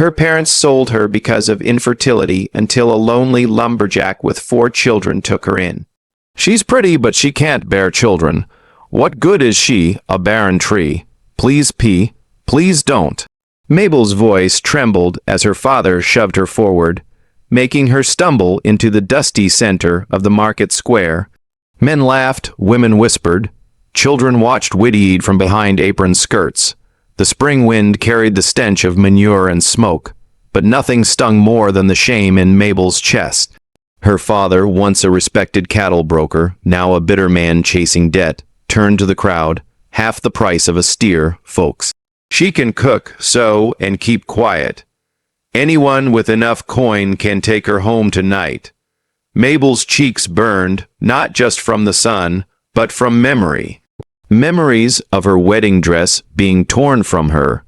Her parents sold her because of infertility until a lonely lumberjack with 4 children took her in. She's pretty, but she can't bear children. What good is she, a barren tree? Please pee, please don't. Mabel's voice trembled as her father shoved her forward, making her stumble into the dusty center of the market square. Men laughed, women whispered. Children watched witty-eyed from behind apron skirts. The spring wind carried the stench of manure and smoke, but nothing stung more than the shame in Mabel's chest. Her father, once a respected cattle broker, now a bitter man chasing debt, turned to the crowd. Half the price of a steer, folks. She can cook, sew, and keep quiet. Anyone with enough coin can take her home tonight. Mabel's cheeks burned, not just from the sun, but from memory. Memories of her wedding dress being torn from her,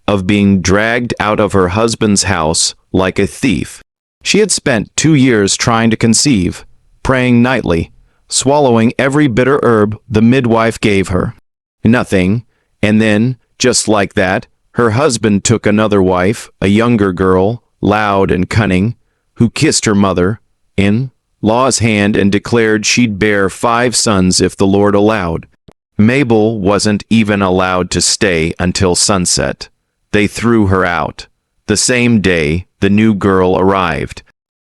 of being dragged out of her husband's house like a thief. She had spent 2 years trying to conceive, praying nightly, swallowing every bitter herb the midwife gave her. Nothing, and then, just like that, her husband took another wife, a younger girl, loud and cunning, who kissed her mother, in law's hand, and declared she'd bear 5 sons if the Lord allowed. Mabel wasn't even allowed to stay until sunset. They threw her out. The same day, the new girl arrived.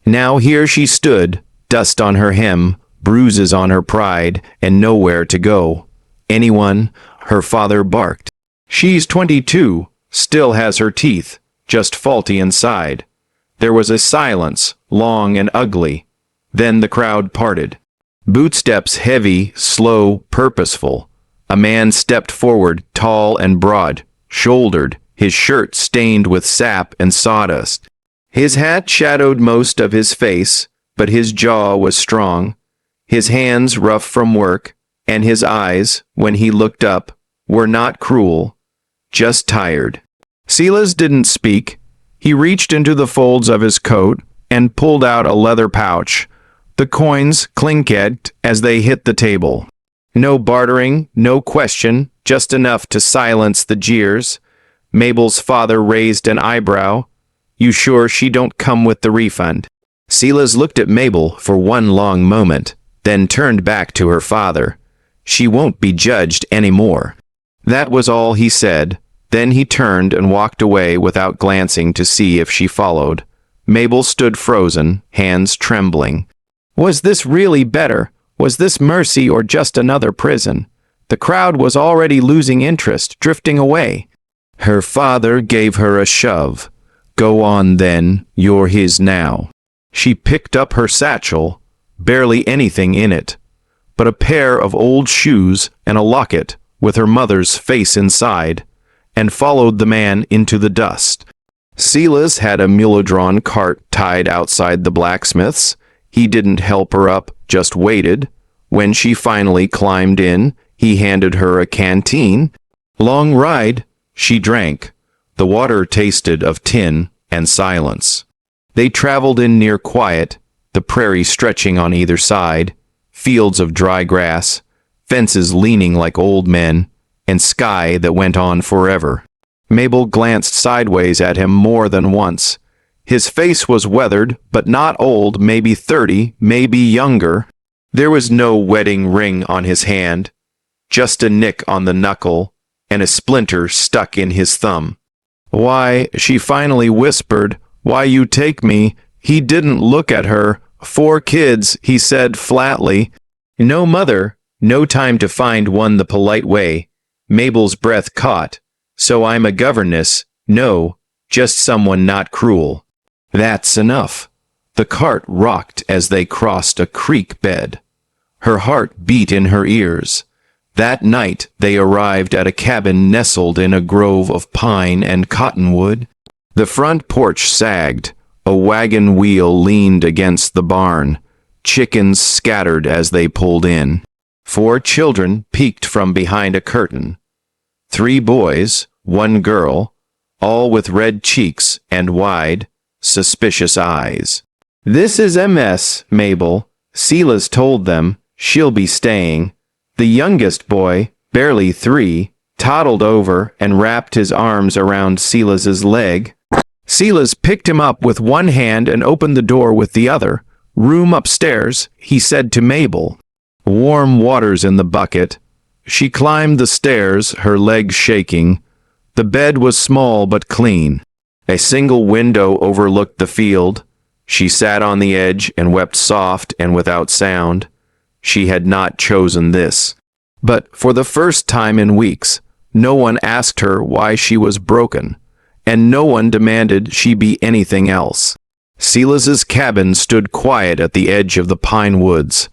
Now here she stood, dust on her hem, bruises on her pride, and nowhere to go. Anyone? Her father barked. She's 22, still has her teeth, just faulty inside. There was a silence, long and ugly. Then the crowd parted. Bootsteps heavy, slow, purposeful. A man stepped forward, tall and broad-shouldered, his shirt stained with sap and sawdust. His hat shadowed most of his face, but his jaw was strong, his hands rough from work, and his eyes, when he looked up, were not cruel, just tired. Silas didn't speak. He reached into the folds of his coat and pulled out a leather pouch. The coins clinked as they hit the table. No bartering, no question, just enough to silence the jeers. Mabel's father raised an eyebrow. You sure she don't come with the refund? Silas looked at Mabel for one long moment, then turned back to her father. She won't be judged anymore. That was all he said. Then he turned and walked away without glancing to see if she followed. Mabel stood frozen, hands trembling. Was this really better? Was this mercy or just another prison? The crowd was already losing interest, drifting away. Her father gave her a shove. Go on then, you're his now. She picked up her satchel, barely anything in it, but a pair of old shoes and a locket with her mother's face inside, and followed the man into the dust. Silas had a mule-drawn cart tied outside the blacksmith's. He didn't help her up, just waited. When she finally climbed in, he handed her a canteen. Long ride, she drank. The water tasted of tin and silence. They traveled in near quiet, the prairie stretching on either side, fields of dry grass, fences leaning like old men, and sky that went on forever. Mabel glanced sideways at him more than once. His face was weathered, but not old, maybe 30, maybe younger. There was no wedding ring on his hand, just a nick on the knuckle, and a splinter stuck in his thumb. Why, she finally whispered, why you take me? He didn't look at her. 4 kids, he said flatly. No mother, no time to find one the polite way. Mabel's breath caught. So I'm a governess. No, just someone not cruel. That's enough. The cart rocked as they crossed a creek bed. Her heart beat in her ears. That night they arrived at a cabin nestled in a grove of pine and cottonwood. The front porch sagged. A wagon wheel leaned against the barn. Chickens scattered as they pulled in. 4 children peeked from behind a curtain. 3 boys, 1 girl, all with red cheeks and wide, suspicious eyes. This is a mess, Mabel. Silas told them. She'll be staying. The youngest boy, barely 3, toddled over and wrapped his arms around Silas's leg. Silas picked him up with one hand and opened the door with the other. "Room upstairs," he said to Mabel. "Warm water's in the bucket." She climbed the stairs, her legs shaking. The bed was small but clean. A single window overlooked the field. She sat on the edge and wept soft and without sound. She had not chosen this. But for the first time in weeks, no one asked her why she was broken, and no one demanded she be anything else. Silas's cabin stood quiet at the edge of the pine woods,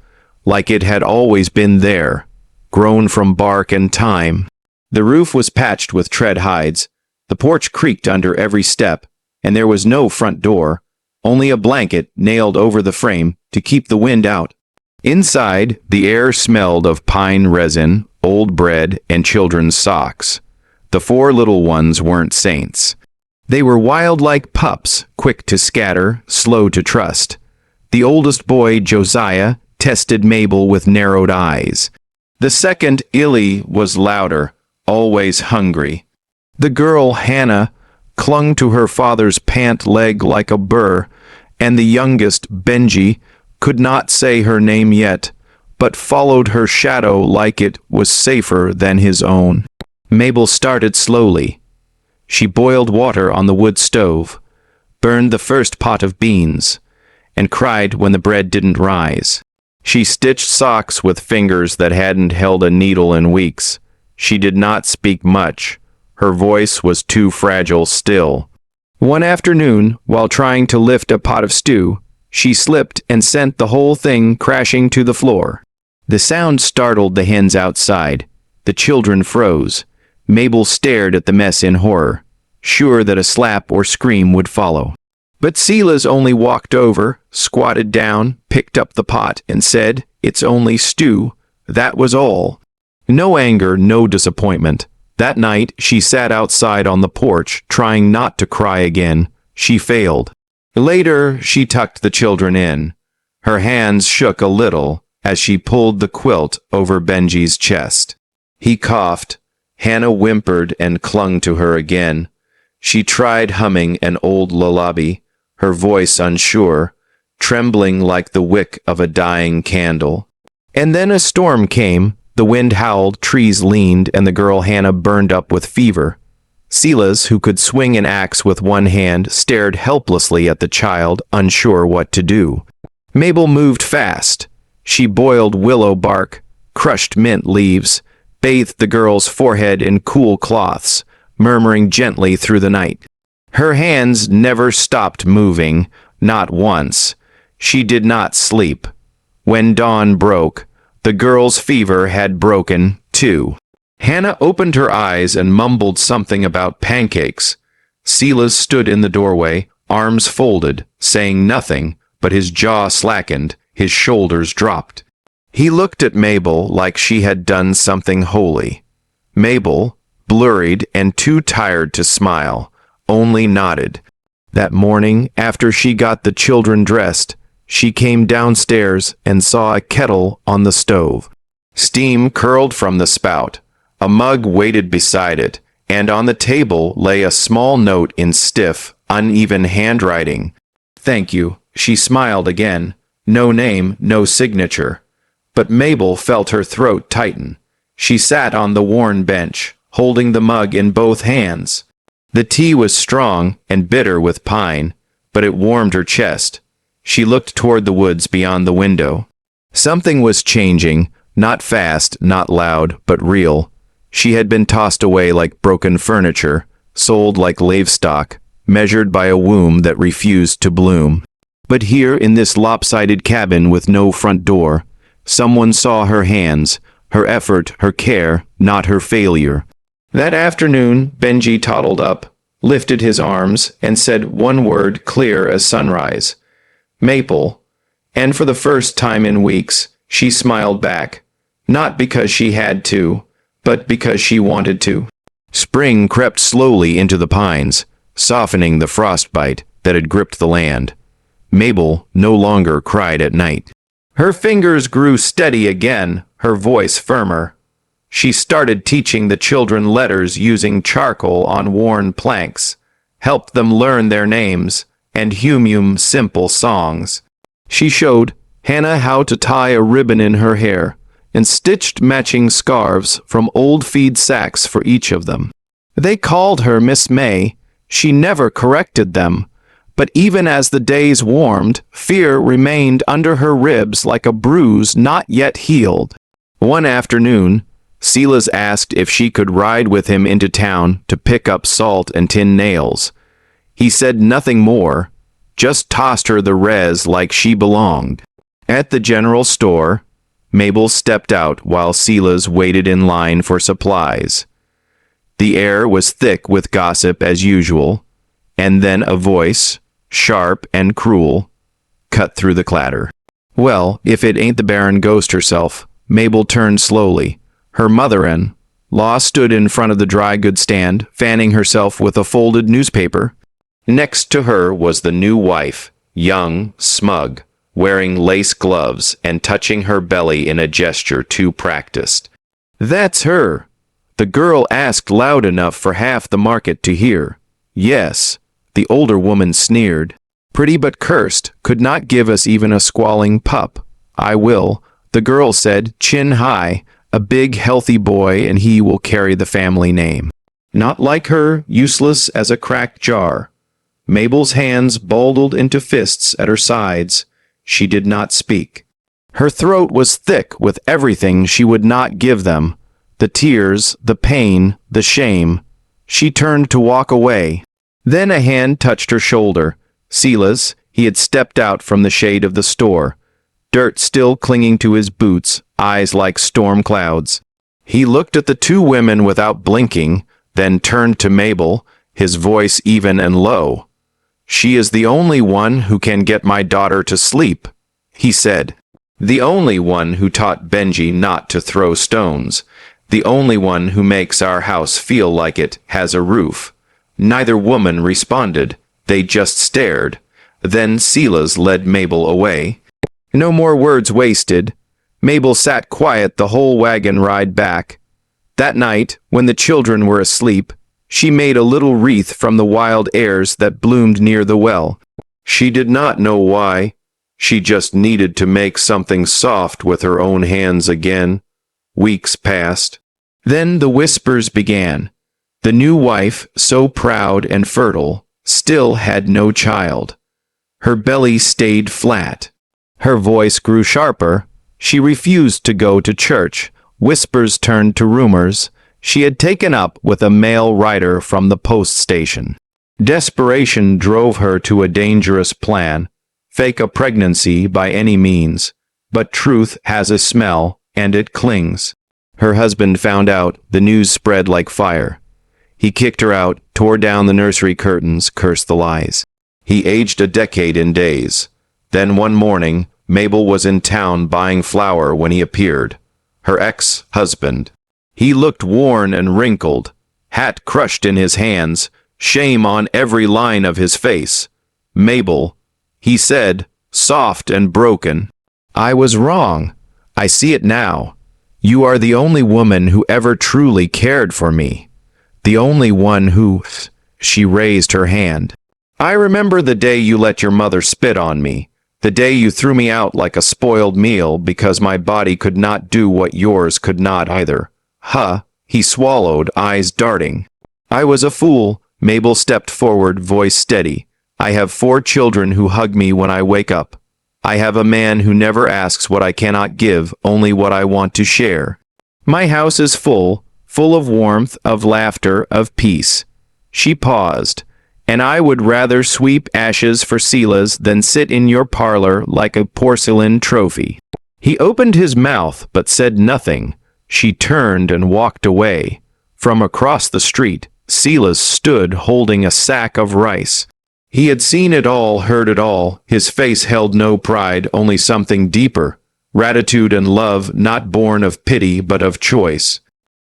like it had always been there, grown from bark and time. The roof was patched with tread hides, the porch creaked under every step, and there was no front door, only a blanket nailed over the frame to keep the wind out. Inside, the air smelled of pine resin, old bread, and children's socks. The 4 little ones weren't saints. They were wild like pups, quick to scatter, slow to trust. The oldest boy, Josiah, tested Mabel with narrowed eyes. The second, Illy, was louder, always hungry. The girl, Hannah, clung to her father's pant leg like a burr, and the youngest, Benji, could not say her name yet, but followed her shadow like it was safer than his own. Mabel started slowly. She boiled water on the wood stove, burned the first pot of beans, and cried when the bread didn't rise. She stitched socks with fingers that hadn't held a needle in weeks. She did not speak much. Her voice was too fragile still. One afternoon, while trying to lift a pot of stew, she slipped and sent the whole thing crashing to the floor. The sound startled the hens outside. The children froze. Mabel stared at the mess in horror, sure that a slap or scream would follow. But Silas only walked over, squatted down, picked up the pot, and said, "It's only stew." That was all. No anger, no disappointment. That night, she sat outside on the porch, trying not to cry again. She failed. Later, she tucked the children in. Her hands shook a little as she pulled the quilt over Benji's chest. He coughed. Hannah whimpered and clung to her again. She tried humming an old lullaby, her voice unsure, trembling like the wick of a dying candle. And then a storm came. The wind howled, trees leaned, and the girl Hannah burned up with fever. Silas, who could swing an axe with one hand, stared helplessly at the child, unsure what to do. Mabel moved fast. She boiled willow bark, crushed mint leaves, bathed the girl's forehead in cool cloths, murmuring gently through the night. Her hands never stopped moving, not once. She did not sleep. When dawn broke, the girl's fever had broken, too. Hannah opened her eyes and mumbled something about pancakes. Silas stood in the doorway, arms folded, saying nothing, but his jaw slackened, his shoulders dropped. He looked at Mabel like she had done something holy. Mabel, blurred and too tired to smile, only nodded. That morning, after she got the children dressed, she came downstairs and saw a kettle on the stove. Steam curled from the spout. A mug waited beside it, and on the table lay a small note in stiff, uneven handwriting. "Thank you," she smiled again. No name, no signature. But Mabel felt her throat tighten. She sat on the worn bench, holding the mug in both hands. The tea was strong and bitter with pine, but it warmed her chest. She looked toward the woods beyond the window. Something was changing, not fast, not loud, but real. She had been tossed away like broken furniture, sold like livestock, measured by a womb that refused to bloom. But here in this lopsided cabin with no front door, someone saw her hands, her effort, her care, not her failure. That afternoon, Benji toddled up, lifted his arms, and said one word clear as sunrise. "Maple." And for the first time in weeks, she smiled back, not because she had to, but because she wanted to. Spring crept slowly into the pines, softening the frostbite that had gripped the land. Mabel no longer cried at night. Her fingers grew steady again, her voice firmer. She started teaching the children letters using charcoal on worn planks. helped them learn their names, and hum simple songs. She showed Hannah how to tie a ribbon in her hair, and stitched matching scarves from old feed sacks for each of them. They called her Miss May. She never corrected them, but even as the days warmed, fear remained under her ribs like a bruise not yet healed. One afternoon, Silas asked if she could ride with him into town to pick up salt and tin nails. He said nothing more, just tossed her the res like she belonged. At the general store, Mabel stepped out while Silas waited in line for supplies. The air was thick with gossip as usual, and then a voice, sharp and cruel, cut through the clatter. "Well, if it ain't the Baron Ghost herself." Mabel turned slowly. Her mother-in-law stood in front of the dry goods stand, fanning herself with a folded newspaper. Next to her was the new wife, young, smug, wearing lace gloves and touching her belly in a gesture too practiced. "That's her," the girl asked loud enough for half the market to hear. "Yes," the older woman sneered. "Pretty but cursed, could not give us even a squalling pup." "I will," the girl said, chin high, "a big, healthy boy, and he will carry the family name." Not like her, useless as a cracked jar. Mabel's hands balled into fists at her sides. She did not speak. Her throat was thick with everything she would not give them. The tears, the pain, the shame. She turned to walk away. Then a hand touched her shoulder. Silas, he had stepped out from the shade of the store. Dirt still clinging to his boots, eyes like storm clouds. He looked at the two women without blinking, then turned to Mabel, his voice even and low. "She is the only one who can get my daughter to sleep," he said. "The only one who taught Benji not to throw stones. The only one who makes our house feel like it has a roof." Neither woman responded. They just stared. Then Silas led Mabel away. No more words wasted. Mabel sat quiet the whole wagon ride back. That night, when the children were asleep, she made a little wreath from the wild airs that bloomed near the well. She did not know why. She just needed to make something soft with her own hands again. Weeks passed. Then the whispers began. The new wife, so proud and fertile, still had no child. Her belly stayed flat. Her voice grew sharper. She refused to go to church. Whispers turned to rumors. She had taken up with a male rider from the post station. Desperation drove her to a dangerous plan. Fake a pregnancy by any means. But truth has a smell, and it clings. Her husband found out. The news spread like fire. He kicked her out, tore down the nursery curtains, cursed the lies. He aged a decade in days. Then one morning, Mabel was in town buying flour when he appeared. Her ex-husband. He looked worn and wrinkled, hat crushed in his hands, shame on every line of his face. "Mabel," he said, soft and broken, "I was wrong. I see it now. You are the only woman who ever truly cared for me. The only one who—" She raised her hand. "I remember the day you let your mother spit on me. The day you threw me out like a spoiled meal because my body could not do what yours could not either." "Huh," he swallowed, eyes darting. "I was a fool." Mabel stepped forward, voice steady. "I have 4 children who hug me when I wake up. I have a man who never asks what I cannot give, only what I want to share. My house is full of warmth, of laughter, of peace." She paused. "And I would rather sweep ashes for Silas than sit in your parlor like a porcelain trophy." He opened his mouth but said nothing. She turned and walked away. From across the street, Silas stood holding a sack of rice. He had seen it all, heard it all. His face held no pride, only something deeper. Gratitude and love, not born of pity but of choice.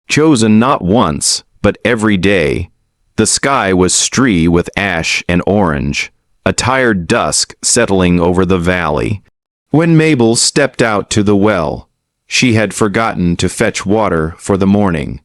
Chosen not once, but every day. The sky was streaked with ash and orange, a tired dusk settling over the valley. When Mabel stepped out to the well, she had forgotten to fetch water for the morning.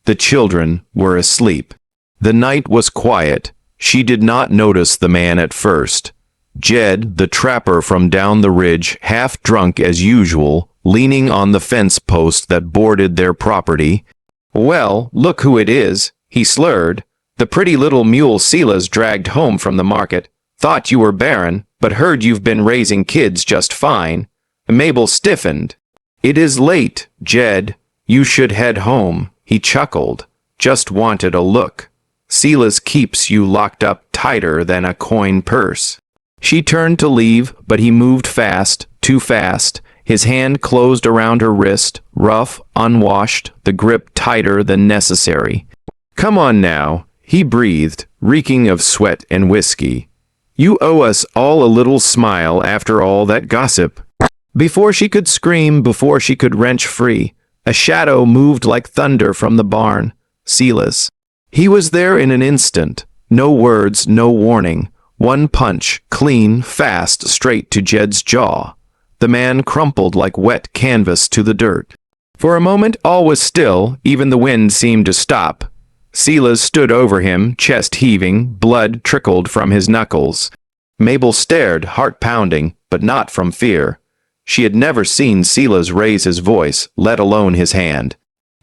The children were asleep. The night was quiet. She did not notice the man at first. Jed, the trapper from down the ridge, half drunk as usual, leaning on the fence post that bordered their property. "Well, look who it is," he slurred. "The pretty little mule Silas dragged home from the market. Thought you were barren, but heard you've been raising kids just fine." Mabel stiffened. "It is late, Jed. You should head home," he chuckled. "Just wanted a look. Silas keeps you locked up tighter than a coin purse." She turned to leave, but he moved fast, too fast. His hand closed around her wrist, rough, unwashed, the grip tighter than necessary. "Come on now," he breathed, reeking of sweat and whiskey. "You owe us all a little smile after all that gossip." Before she could scream, before she could wrench free, a shadow moved like thunder from the barn. Silas. He was there in an instant. No words, no warning. One punch, clean, fast, straight to Jed's jaw. The man crumpled like wet canvas to the dirt. For a moment all was still, even the wind seemed to stop. Silas stood over him, chest heaving, blood trickled from his knuckles. Mabel stared, heart pounding, but not from fear. She had never seen Silas raise his voice, let alone his hand.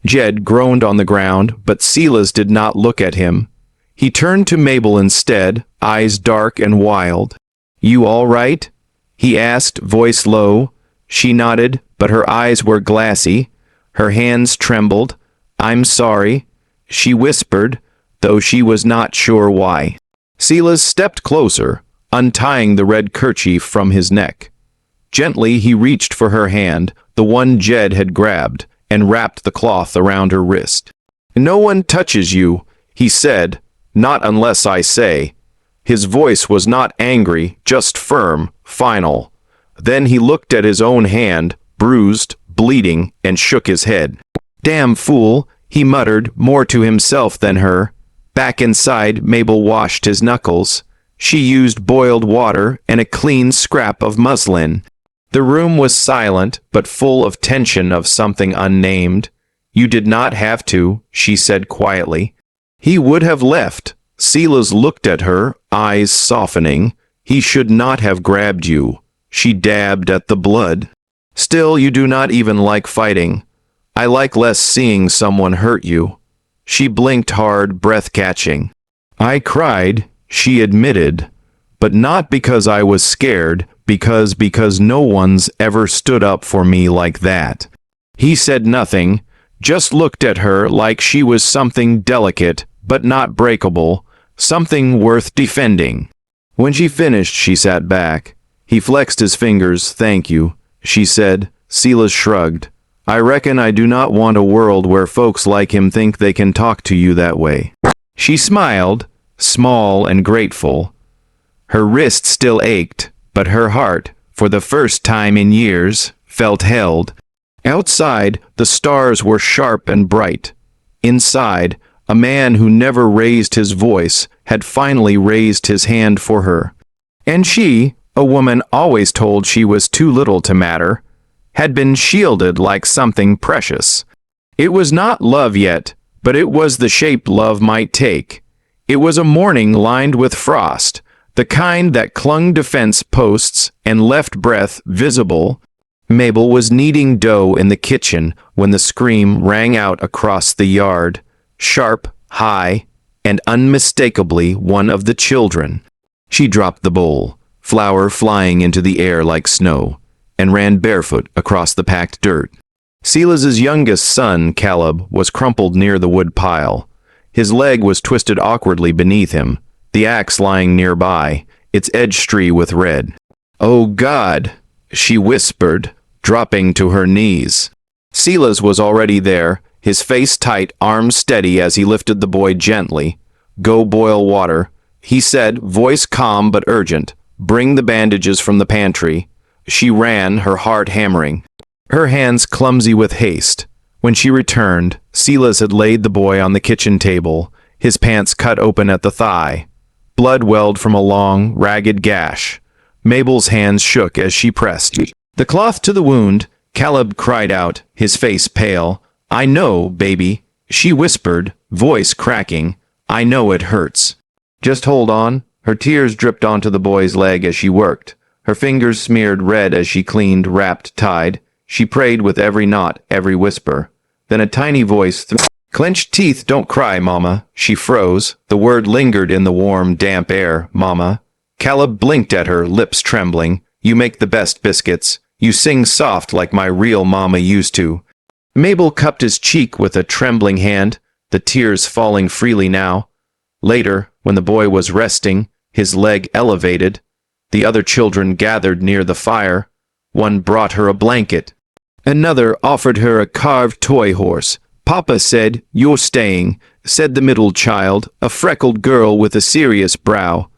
Jed groaned on the ground, but Silas did not look at him. He turned to Mabel instead, eyes dark and wild. "You all right?" he asked, voice low. She nodded, but her eyes were glassy. Her hands trembled. "I'm sorry," she whispered, though she was not sure why. Silas stepped closer, untying the red kerchief from his neck. Gently he reached for her hand, the one Jed had grabbed, and wrapped the cloth around her wrist. "No one touches you," he said, "not unless I say." His voice was not angry, just firm, final. Then he looked at his own hand, bruised, bleeding, and shook his head. "Damn fool," he muttered, more to himself than her. Back inside, Mabel washed his knuckles. She used boiled water and a clean scrap of muslin. The room was silent, but full of tension of something unnamed. "You did not have to," she said quietly. He would have left. Silas looked at her, eyes softening. "He should not have grabbed you." She dabbed at the blood. "Still, you do not even like fighting. I like less seeing someone hurt you." She blinked hard, breath-catching. "I cried," she admitted, "but not because I was scared, because no one's ever stood up for me like that." He said nothing, just looked at her like she was something delicate, but not breakable, something worth defending. When she finished, she sat back. He flexed his fingers. "Thank you," she said. Silas shrugged. "I reckon I do not want a world where folks like him think they can talk to you that way." She smiled, small and grateful. Her wrist still ached, but her heart, for the first time in years, felt held. Outside, the stars were sharp and bright. Inside, a man who never raised his voice had finally raised his hand for her. And she, a woman always told she was too little to matter, had been shielded like something precious. It was not love yet, but it was the shape love might take. It was a morning lined with frost, the kind that clung to fence posts and left breath visible. Mabel was kneading dough in the kitchen when the scream rang out across the yard, sharp, high, and unmistakably one of the children. She dropped the bowl, flour flying into the air like snow, and ran barefoot across the packed dirt. Silas's youngest son, Caleb, was crumpled near the wood pile. His leg was twisted awkwardly beneath him, the axe lying nearby, its edge streaked with red. "Oh God," she whispered, dropping to her knees. Silas was already there, his face tight, arms steady as he lifted the boy gently. "Go boil water," he said, voice calm but urgent. "Bring the bandages from the pantry." She ran, her heart hammering, her hands clumsy with haste. When she returned, Silas had laid the boy on the kitchen table, his pants cut open at the thigh. Blood welled from a long, ragged gash. Mabel's hands shook as she pressed the cloth to the wound. Caleb cried out, his face pale. "I know, baby," she whispered, voice cracking. "I know it hurts." Just hold on." Her tears dripped onto the boy's leg as she worked. Her fingers smeared red as she cleaned, wrapped, tied. She prayed with every knot, every whisper. Then a tiny voice clenched teeth. "Don't cry, Mama." She froze. The word lingered in the warm, damp air. "Mama." Caleb blinked at her, lips trembling. "You make the best biscuits. You sing soft like my real mama used to." Mabel cupped his cheek with a trembling hand, the tears falling freely now. Later, when the boy was resting, his leg elevated, the other children gathered near the fire. One brought her a blanket. Another offered her a carved toy horse. "Papa said, 'You're staying,'" said the middle child, a freckled girl with a serious brow.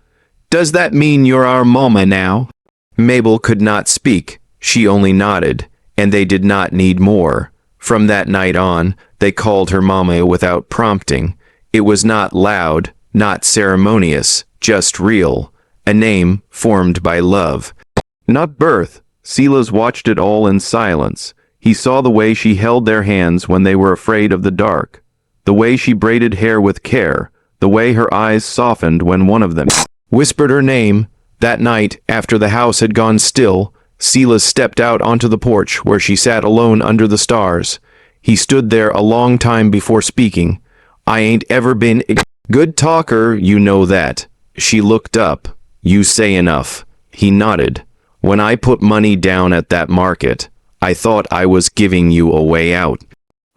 "Does that mean you're our mama now?" Mabel could not speak. She only nodded, and they did not need more. From that night on, they called her Mama without prompting. It was not loud, not ceremonious, just real. A name formed by love. Not birth. Silas watched it all in silence. He saw the way she held their hands when they were afraid of the dark. The way she braided hair with care. The way her eyes softened when one of them whispered her name. That night, after the house had gone still, Silas stepped out onto the porch where she sat alone under the stars. He stood there a long time before speaking. "I ain't ever been a good talker, you know that." She looked up. "You say enough." He nodded. "When I put money down at that market, I thought I was giving you a way out.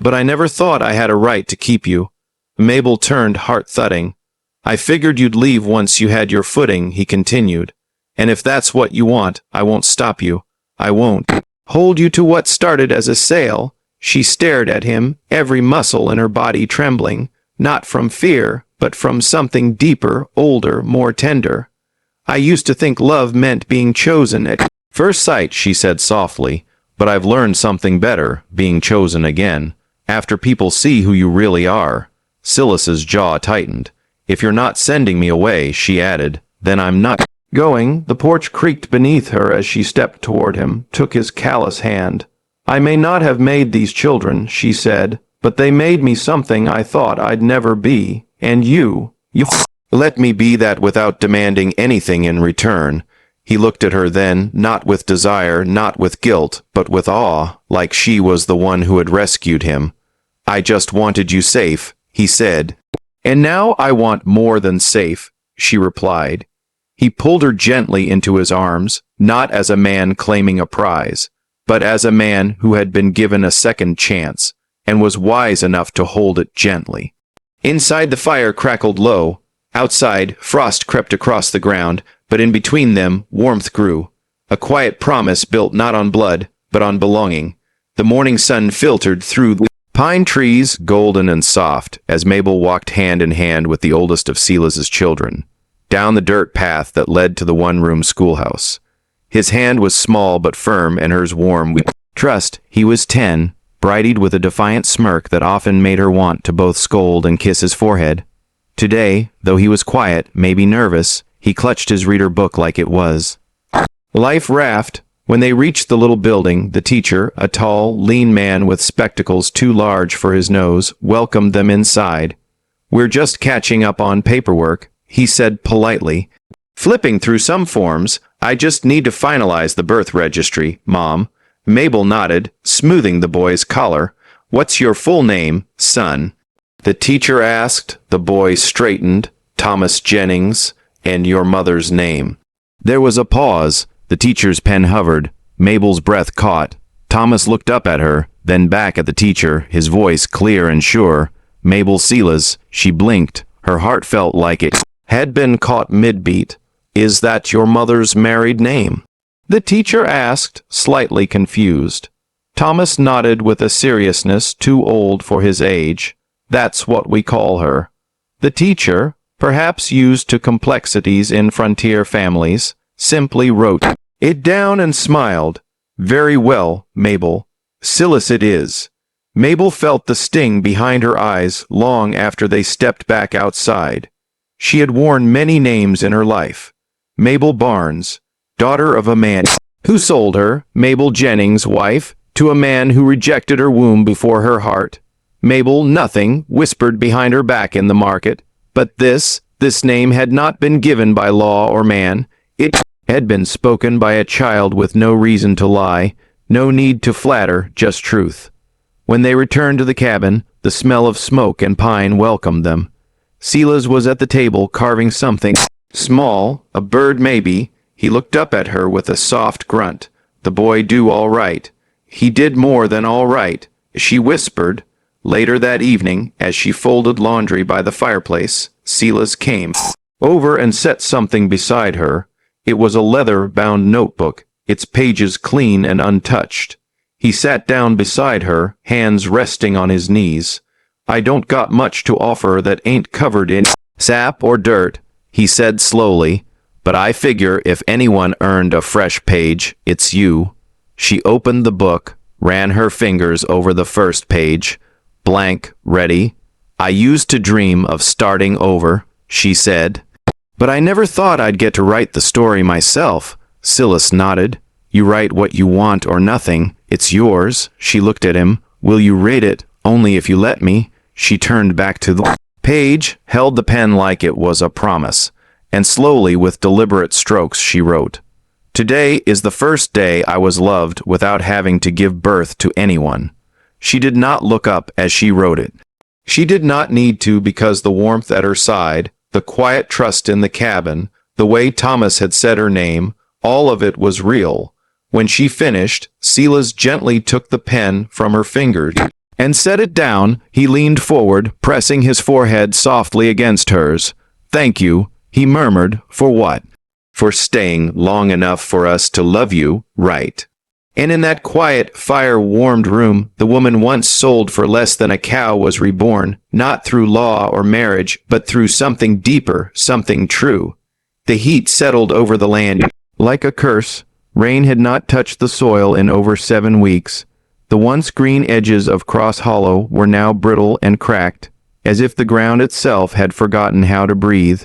But I never thought I had a right to keep you." Mabel turned, heart-thudding. "I figured you'd leave once you had your footing," he continued. "And if that's what you want, I won't stop you. I won't hold you to what started as a sale." She stared at him, every muscle in her body trembling, not from fear, but from something deeper, older, more tender. "I used to think love meant being chosen at first sight," she said softly, "but I've learned something better, being chosen again, after people see who you really are." Silas's jaw tightened. "If you're not sending me away," she added, "then I'm not going." The porch creaked beneath her as she stepped toward him, took his callous hand. "I may not have made these children," she said, "but they made me something I thought I'd never be. And you let me be that without demanding anything in return." He looked at her then, not with desire, not with guilt, but with awe, like she was the one who had rescued him. "I just wanted you safe," he said. "And now I want more than safe," she replied. He pulled her gently into his arms, not as a man claiming a prize, but as a man who had been given a second chance, and was wise enough to hold it gently. Inside, the fire crackled low. Outside, frost crept across the ground, but in between them, warmth grew. A quiet promise built not on blood, but on belonging. The morning sun filtered through the pine trees, golden and soft, as Mabel walked hand in hand with the oldest of Silas's children, down the dirt path that led to the one-room schoolhouse. His hand was small but firm, and hers warm with trust. He was 10, brightened with a defiant smirk that often made her want to both scold and kiss his forehead. Today, though he was quiet, maybe nervous, he clutched his reader book like it was. Life Raft. When they reached the little building, the teacher, a tall, lean man with spectacles too large for his nose, welcomed them inside. "We're just catching up on paperwork," he said politely. "Flipping through some forms. I just need to finalize the birth registry, Mom." Mabel nodded, smoothing the boy's collar. "What's your full name, son?" the teacher asked. The boy straightened. "Thomas Jennings. And your mother's name?" There was a pause. The teacher's pen hovered. Mabel's breath caught. Thomas looked up at her, then back at the teacher, his voice clear and sure. "Mabel Silas." She blinked. Her heart felt like it had been caught mid-beat. "Is that your mother's married name?" the teacher asked, slightly confused. Thomas nodded with a seriousness too old for his age. "That's what we call her." The teacher, perhaps used to complexities in frontier families, simply wrote it down and smiled. "Very well, Mabel. Silas it is." Mabel felt the sting behind her eyes long after they stepped back outside. She had worn many names in her life. Mabel Barnes, daughter of a man who sold her; Mabel Jennings, wife to a man who rejected her womb before her heart; Mabel Nothing, whispered behind her back in the market. But this This name had not been given by law or man. It had been spoken by a child with no reason to lie, no need to flatter, just truth. When they returned to the cabin, the smell of smoke and pine welcomed them. Silas was at the table carving something small, a bird maybe. He looked up at her with a soft grunt. The boy do all right. He did more than all right, she whispered. Later that evening, as she folded laundry by the fireplace, Silas came over and set something beside her. It was a leather-bound notebook, its pages clean and untouched. He sat down beside her, hands resting on his knees. "I don't got much to offer that ain't covered in sap or dirt," he said slowly, "but I figure if anyone earned a fresh page, it's you." She opened the book, ran her fingers over the first page. Blank, ready. "I used to dream of starting over," she said. "But I never thought I'd get to write the story myself." Silas nodded. "You write what you want or nothing. It's yours." She looked at him. "Will you read it? Only if you let me." She turned back to the page, held the pen like it was a promise, and slowly, with deliberate strokes, she wrote, "Today is the first day I was loved without having to give birth to anyone." She did not look up as she wrote it. She did not need to, because the warmth at her side, the quiet trust in the cabin, the way Thomas had said her name, all of it was real. When she finished, Silas gently took the pen from her fingers and set it down. He leaned forward, pressing his forehead softly against hers. "Thank you," he murmured. "For what?" "For staying long enough for us to love you, right?" And in that quiet, fire-warmed room, the woman once sold for less than a cow was reborn, not through law or marriage, but through something deeper, something true. The heat settled over the land like a curse. Rain had not touched the soil in over 7 weeks. The once green edges of Cross Hollow were now brittle and cracked, as if the ground itself had forgotten how to breathe.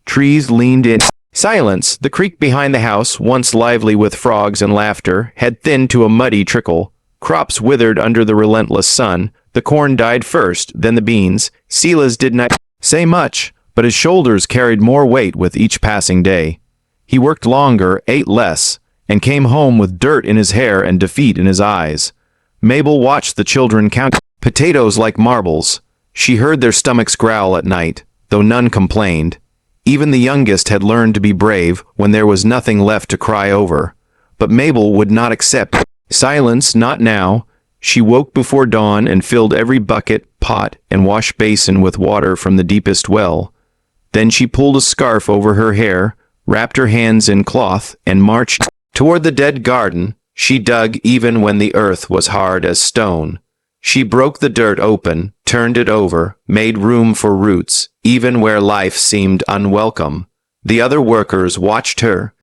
Trees leaned in silence. The creek behind the house, once lively with frogs and laughter, had thinned to a muddy trickle. Crops withered under the relentless sun. The corn died first, then the beans. Silas did not say much, but his shoulders carried more weight with each passing day. He worked longer, ate less, and came home with dirt in his hair and defeat in his eyes. Mabel watched the children count potatoes like marbles. She heard their stomachs growl at night, though none complained. Even the youngest had learned to be brave when there was nothing left to cry over. But Mabel would not accept silence, not now. She woke before dawn and filled every bucket, pot, and wash basin with water from the deepest well. Then she pulled a scarf over her hair, wrapped her hands in cloth, and marched toward the dead garden. She dug even when the earth was hard as stone. She broke the dirt open, turned it over, made room for roots, even where life seemed unwelcome. The other workers watched her.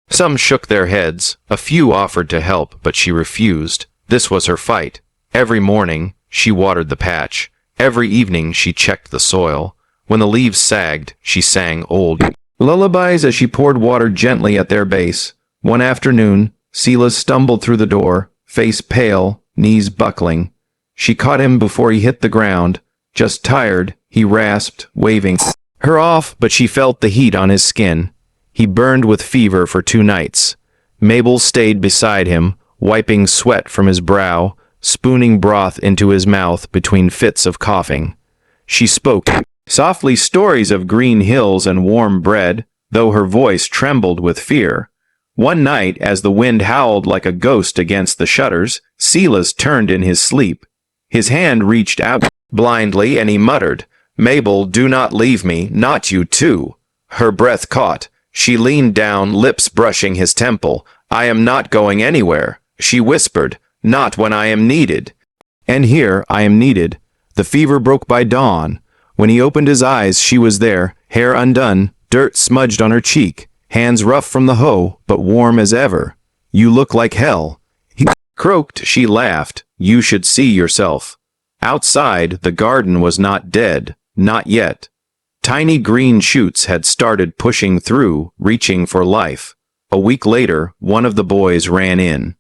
Some shook their heads. A few offered to help, but she refused. This was her fight. Every morning, she watered the patch. Every evening, she checked the soil. When the leaves sagged, she sang old lullabies as she poured water gently at their base. One afternoon, Silas stumbled through the door, face pale, knees buckling. She caught him before he hit the ground. "Just tired," he rasped, waving her off, but she felt the heat on his skin. He burned with fever for 2 nights. Mabel stayed beside him, wiping sweat from his brow, spooning broth into his mouth between fits of coughing. She spoke softly stories of green hills and warm bread, though her voice trembled with fear. One night, as the wind howled like a ghost against the shutters, Silas turned in his sleep. His hand reached out blindly, and he muttered, "Mabel, do not leave me, not you too." Her breath caught. She leaned down, lips brushing his temple. "I am not going anywhere," she whispered, "not when I am needed." And here I am needed. The fever broke by dawn. When he opened his eyes, she was there, hair undone, dirt smudged on her cheek, hands rough from the hoe, but warm as ever. "You look like hell," he croaked. She laughed. "You should see yourself." Outside, the garden was not dead, not yet. Tiny green shoots had started pushing through, reaching for life. A week later, one of the boys ran in,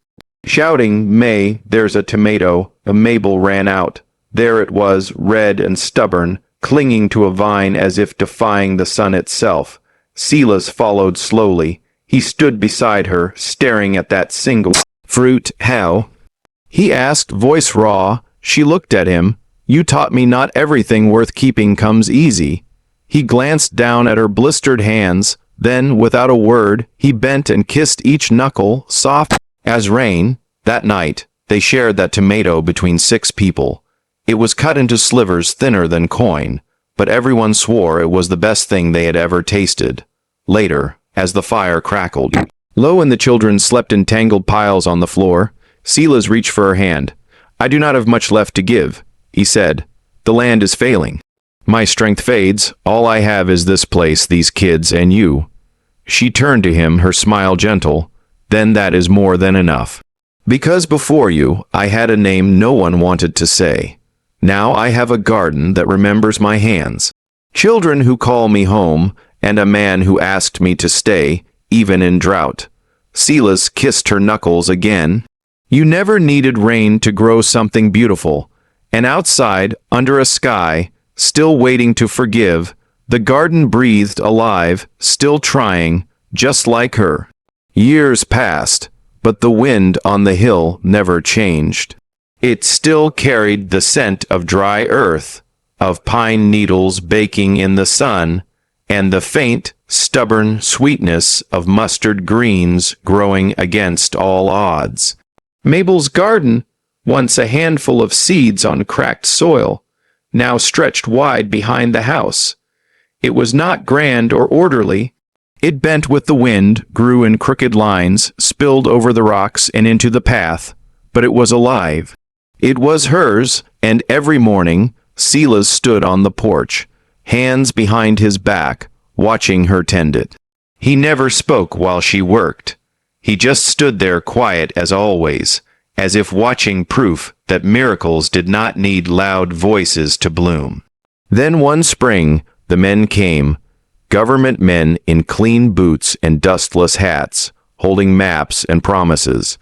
shouting, "May, there's a tomato." Mabel ran out. There it was, red and stubborn, clinging to a vine as if defying the sun itself. Silas followed slowly. He stood beside her, staring at that single fruit. How? He asked, voice raw. She looked at him. You taught me not everything worth keeping comes easy. He glanced down at her blistered hands. Then, without a word, he bent and kissed each knuckle, soft as rain. That night, they shared that tomato between 6 people. It was cut into slivers thinner than coin, but everyone swore it was the best thing they had ever tasted. Later, as the fire crackled, Lo and the children slept in tangled piles on the floor. Silas reached for her hand. I do not have much left to give, he said. The land is failing. My strength fades. All I have is this place, these kids, and you. She turned to him, her smile gentle. Then that is more than enough. Because before you, I had a name no one wanted to say. Now I have a garden that remembers my hands, children who call me home, and a man who asked me to stay, even in drought. Silas kissed her knuckles again. You never needed rain to grow something beautiful, and outside, under a sky, still waiting to forgive, the garden breathed alive, still trying, just like her. Years passed, but the wind on the hill never changed. It still carried the scent of dry earth, of pine needles baking in the sun, and the faint, stubborn sweetness of mustard greens growing against all odds. Mabel's garden, once a handful of seeds on cracked soil, now stretched wide behind the house. It was not grand or orderly. It bent with the wind, grew in crooked lines, spilled over the rocks and into the path, but it was alive. It was hers, and every morning, Silas stood on the porch, hands behind his back, watching her tend it. He never spoke while she worked. He just stood there quiet as always, as if watching proof that miracles did not need loud voices to bloom. Then one spring, the men came, government men in clean boots and dustless hats, holding maps and promises.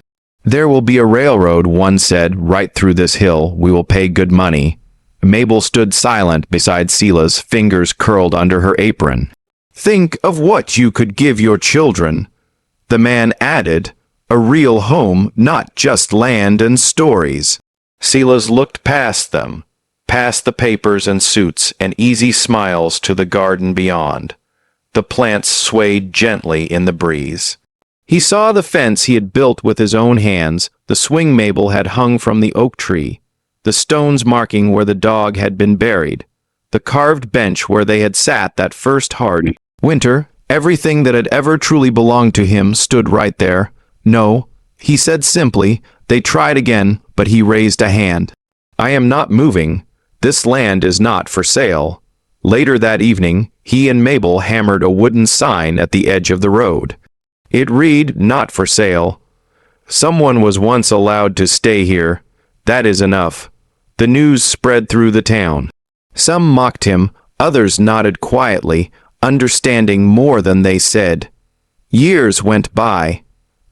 There will be a railroad, one said, right through this hill. We will pay good money. Mabel stood silent beside Silas, fingers curled under her apron. Think of what you could give your children. The man added, a real home, not just land and stories. Silas looked past them, past the papers and suits and easy smiles to the garden beyond. The plants swayed gently in the breeze. He saw the fence he had built with his own hands, the swing Mabel had hung from the oak tree, the stones marking where the dog had been buried, the carved bench where they had sat that first hard winter. Everything that had ever truly belonged to him stood right there. No, he said simply. They tried again, but he raised a hand. I am not moving. This land is not for sale. Later that evening, he and Mabel hammered a wooden sign at the edge of the road. It read, not for sale. Someone was once allowed to stay here. That is enough. The news spread through the town. Some mocked him, others nodded quietly, understanding more than they said. Years went by.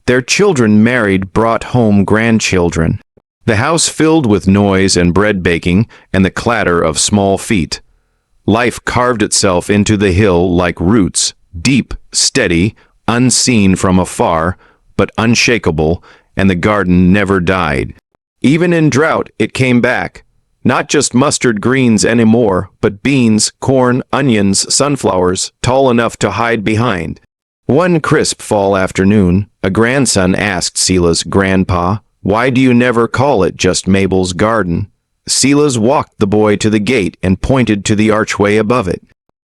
Their children married, brought home grandchildren. The house filled with noise and bread baking and the clatter of small feet. Life carved itself into the hill like roots, deep, steady, unseen from afar, but unshakable, and the garden never died. Even in drought, it came back. Not just mustard greens anymore, but beans, corn, onions, sunflowers, tall enough to hide behind. One crisp fall afternoon, a grandson asked Silas, Grandpa, why do you never call it just Mabel's garden? Silas walked the boy to the gate and pointed to the archway above it.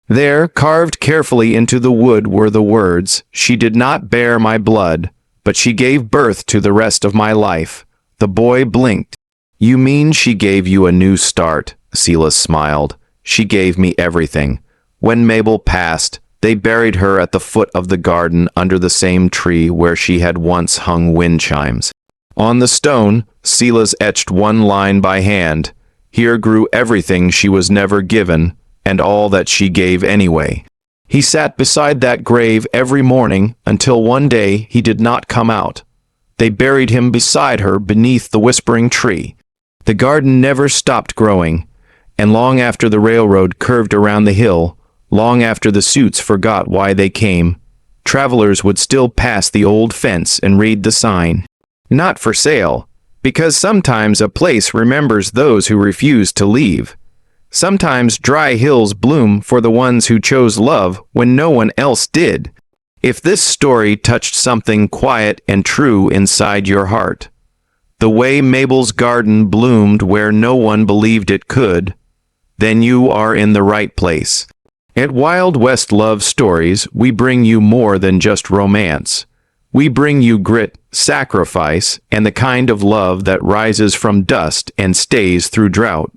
There, carved carefully into the wood, were the words, She did not bear my blood, but she gave birth to the rest of my life. The boy blinked. You mean she gave you a new start? Silas smiled. She gave me everything. When Mabel passed, they buried her at the foot of the garden under the same tree where she had once hung wind chimes. On the stone, Silas etched one line by hand. Here grew everything she was never given, and all that she gave anyway. He sat beside that grave every morning until one day he did not come out. They buried him beside her beneath the whispering tree. The garden never stopped growing. And long after the railroad curved around the hill, long after the suits forgot why they came, travelers would still pass the old fence and read the sign. Not for sale, because sometimes a place remembers those who refuse to leave. Sometimes dry hills bloom for the ones who chose love when no one else did. If this story touched something quiet and true inside your heart, the way Mabel's garden bloomed where no one believed it could, then you are in the right place. At Wild West Love Stories, we bring you more than just romance. We bring you grit, sacrifice, and the kind of love that rises from dust and stays through drought.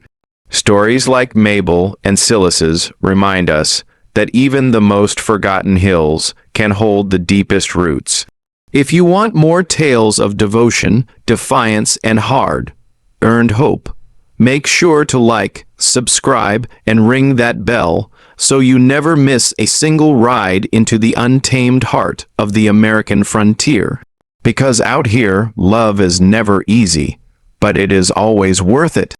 Stories like Mabel and Silas's remind us that even the most forgotten hills can hold the deepest roots. If you want more tales of devotion, defiance, and hard-earned hope, make sure to like, subscribe, and ring that bell so you never miss a single ride into the untamed heart of the American frontier. Because out here, love is never easy, but it is always worth it.